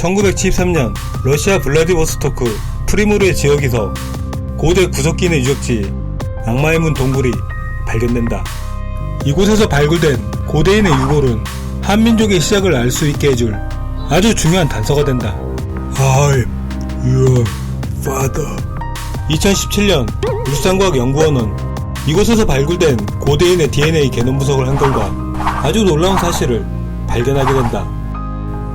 1973년 러시아 블라디보스토크 프리모르의 지역에서 고대 구석기인의 유적지 악마의 문 동굴이 발견된다. 이곳에서 발굴된 고대인의 유골은 한민족의 시작을 알 수 있게 해줄 아주 중요한 단서가 된다. I'm your father. 2017년 울산과학연구원은 이곳에서 발굴된 고대인의 DNA 게놈 분석을 한 결과 아주 놀라운 사실을 발견하게 된다.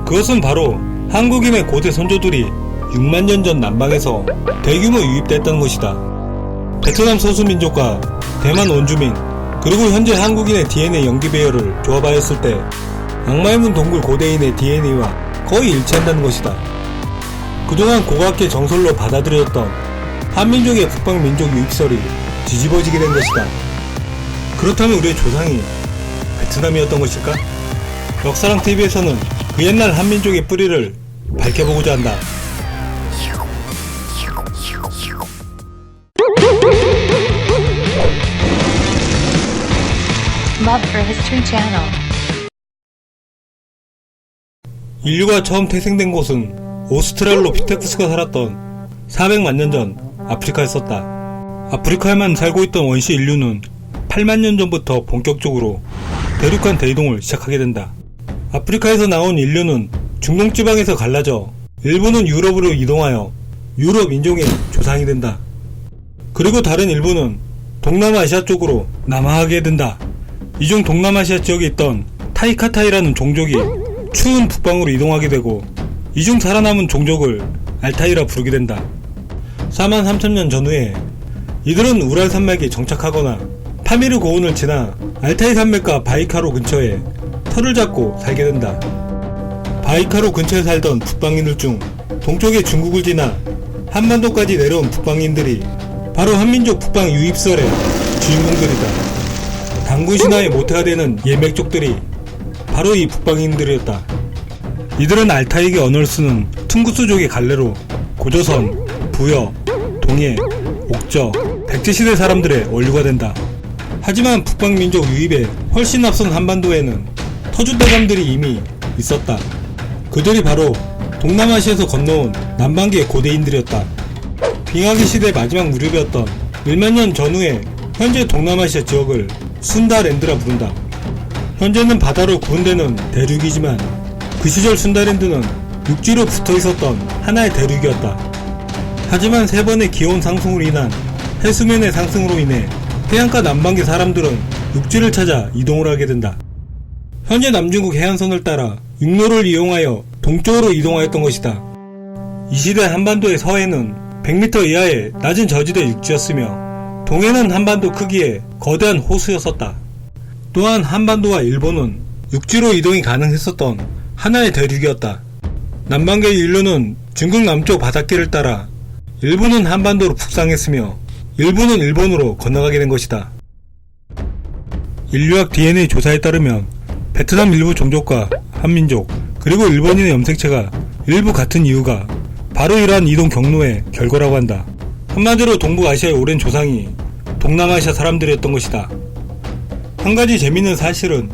그것은 바로 한국인의 고대 선조들이 6만 년 전 남방에서 대규모 유입됐다는 것이다. 베트남 소수민족과 대만 원주민 그리고 현재 한국인의 DNA 연기 배열을 조합하였을 때 악마의 문 동굴 고대인의 DNA와 거의 일치한다는 것이다. 그동안 고고학계 정설로 받아들여졌던 한민족의 북방민족 유입설이 뒤집어지게 된 것이다. 그렇다면 우리의 조상이 베트남이었던 것일까? 역사랑TV에서는 그 옛날 한민족의 뿌리를 밝혀보고자 한다. Love for History Channel. 인류가 처음 태생된 곳은 오스트랄로피테쿠스가 살았던 400만 년 전 아프리카였었다. 아프리카에만 살고 있던 원시 인류는 8만 년 전부터 본격적으로 대륙간 대이동을 시작하게 된다. 아프리카에서 나온 인류는 중동지방에서 갈라져 일부는 유럽으로 이동하여 유럽 인종의 조상이 된다. 그리고 다른 일부는 동남아시아 쪽으로 남하하게 된다. 이 중 동남아시아 지역에 있던 타이카타이라는 종족이 추운 북방으로 이동하게 되고 이 중 살아남은 종족을 알타이라 부르게 된다. 4만 3천 년 전후에 이들은 우랄 산맥에 정착하거나 파미르 고원을 지나 알타이 산맥과 바이카로 근처에 터를 잡고 살게 된다. 바이카로 근처에 살던 북방인들 중 동쪽의 중국을 지나 한반도까지 내려온 북방인들이 바로 한민족 북방 유입설의 주인공들이다. 단군 신화의 모태가 되는 예맥족들이 바로 이 북방인들이었다. 이들은 알타이계 언어를 쓰는 퉁구스족의 갈래로 고조선, 부여, 동해, 옥저, 백제시대 사람들의 원류가 된다. 하지만 북방민족 유입에 훨씬 앞선 한반도에는 터줏대감들이 이미 있었다. 그들이 바로 동남아시아에서 건너온 남방계의 고대인들이었다. 빙하기 시대 마지막 무렵이었던 1만 년 전후에 현재 동남아시아 지역을 순다랜드라 부른다. 현재는 바다로 구분되는 대륙이지만 그 시절 순다랜드는 육지로 붙어있었던 하나의 대륙이었다. 하지만 3번의 기온 상승으로 인한 해수면의 상승으로 인해 해안가 남방계 사람들은 육지를 찾아 이동을 하게 된다. 현재 남중국 해안선을 따라 육로를 이용하여 동쪽으로 이동하였던 것이다. 이 시대 한반도의 서해는 100m 이하의 낮은 저지대 육지였으며 동해는 한반도 크기의 거대한 호수였었다. 또한 한반도와 일본은 육지로 이동이 가능했었던 하나의 대륙이었다. 남방계의 인류는 중국 남쪽 바닷길을 따라 일부는 한반도로 북상했으며 일부는 일본으로 건너가게 된 것이다. 인류학 DNA 조사에 따르면 베트남 일부 종족과 한민족 그리고 일본인의 염색체가 일부 같은 이유가 바로 이러한 이동 경로의 결과라고 한다. 한마디로 동북아시아의 오랜 조상이 동남아시아 사람들이었던 것이다. 한 가지 재밌는 사실은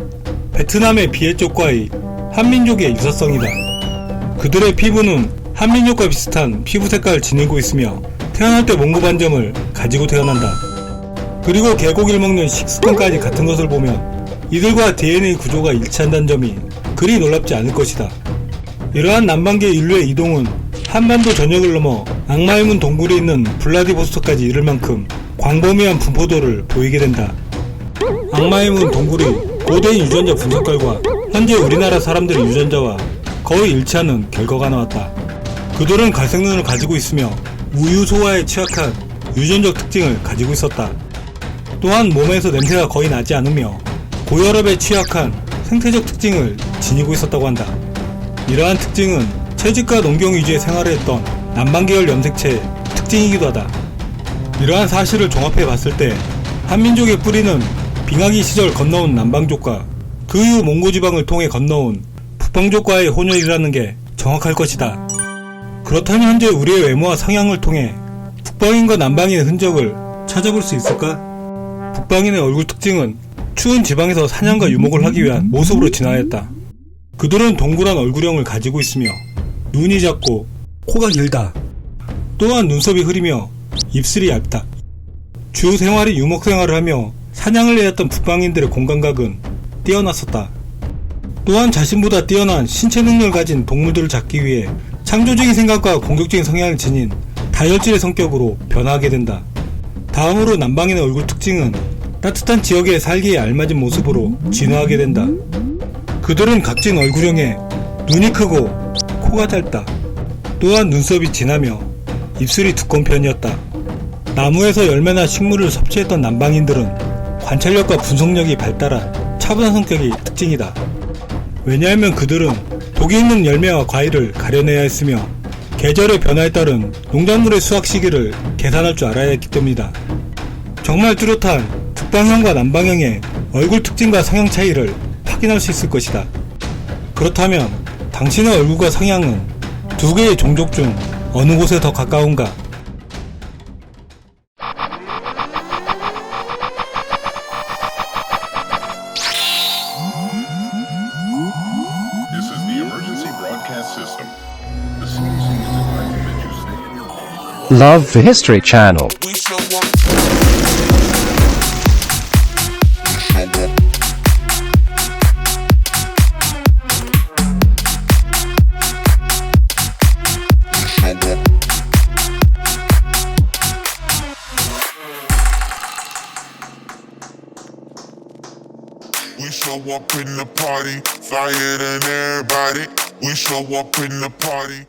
베트남의 비해 쪽과의 한민족의 유사성이다. 그들의 피부는 한민족과 비슷한 피부 색깔을 지니고 있으며 태어날 때 몽고 반점을 가지고 태어난다. 그리고 개고기를 먹는 식습관까지 같은 것을 보면 이들과 DNA 구조가 일치한다는 점이 그리 놀랍지 않을 것이다. 이러한 남방계 인류의 이동은 한반도 전역을 넘어 악마의 문 동굴에 있는 블라디보스토크까지 이를 만큼 광범위한 분포도를 보이게 된다. 악마의 문 동굴이 고대인 유전자 분석 결과 현재 우리나라 사람들의 유전자와 거의 일치하는 결과가 나왔다. 그들은 갈색 눈을 가지고 있으며 우유 소화에 취약한 유전적 특징을 가지고 있었다. 또한 몸에서 냄새가 거의 나지 않으며 고혈압에 취약한 생태적 특징을 지니고 있었다고 한다. 이러한 특징은 채집과 농경 위주의 생활을 했던 남방계열 염색체의 특징이기도 하다. 이러한 사실을 종합해 봤을 때 한민족의 뿌리는 빙하기 시절 건너온 남방족과 그 이후 몽고지방을 통해 건너온 북방족과의 혼혈이라는 게 정확할 것이다. 그렇다면 현재 우리의 외모와 성향을 통해 북방인과 남방인의 흔적을 찾아볼 수 있을까? 북방인의 얼굴 특징은 추운 지방에서 사냥과 유목을 하기 위한 모습으로 진화하였다. 그들은 동그란 얼굴형을 가지고 있으며 눈이 작고 코가 길다. 또한 눈썹이 흐리며 입술이 얇다. 주 생활이 유목 생활을 하며 사냥을 해왔던 북방인들의 공감각은 뛰어났었다. 또한 자신보다 뛰어난 신체 능력을 가진 동물들을 잡기 위해 창조적인 생각과 공격적인 성향을 지닌 다혈질의 성격으로 변화하게 된다. 다음으로 남방인의 얼굴 특징은 따뜻한 지역에 살기에 알맞은 모습으로 진화하게 된다. 그들은 각진 얼굴형에 눈이 크고 코가 짧다. 또한 눈썹이 진하며 입술이 두꺼운 편이었다. 나무에서 열매나 식물을 섭취했던 남방인들은 관찰력과 분석력이 발달한 차분한 성격이 특징이다. 왜냐하면 그들은 독이 있는 열매와 과일을 가려내야 했으며 계절의 변화에 따른 농작물의 수확 시기를 계산할 줄 알아야 했기 때문이다. 정말 뚜렷한 북방형과 남방형의 얼굴 특징과 성향 차이를 확인할 수 있을 것이다. 그렇다면 당신의 얼굴과 성향은 두 개의 종족 중 어느 곳에 더 가까운가? This is the emergency broadcast system. The CDC is advising that you stay in your home. Love the History Channel. We show up. We show up in the party, flyer than everybody. We show up in the party.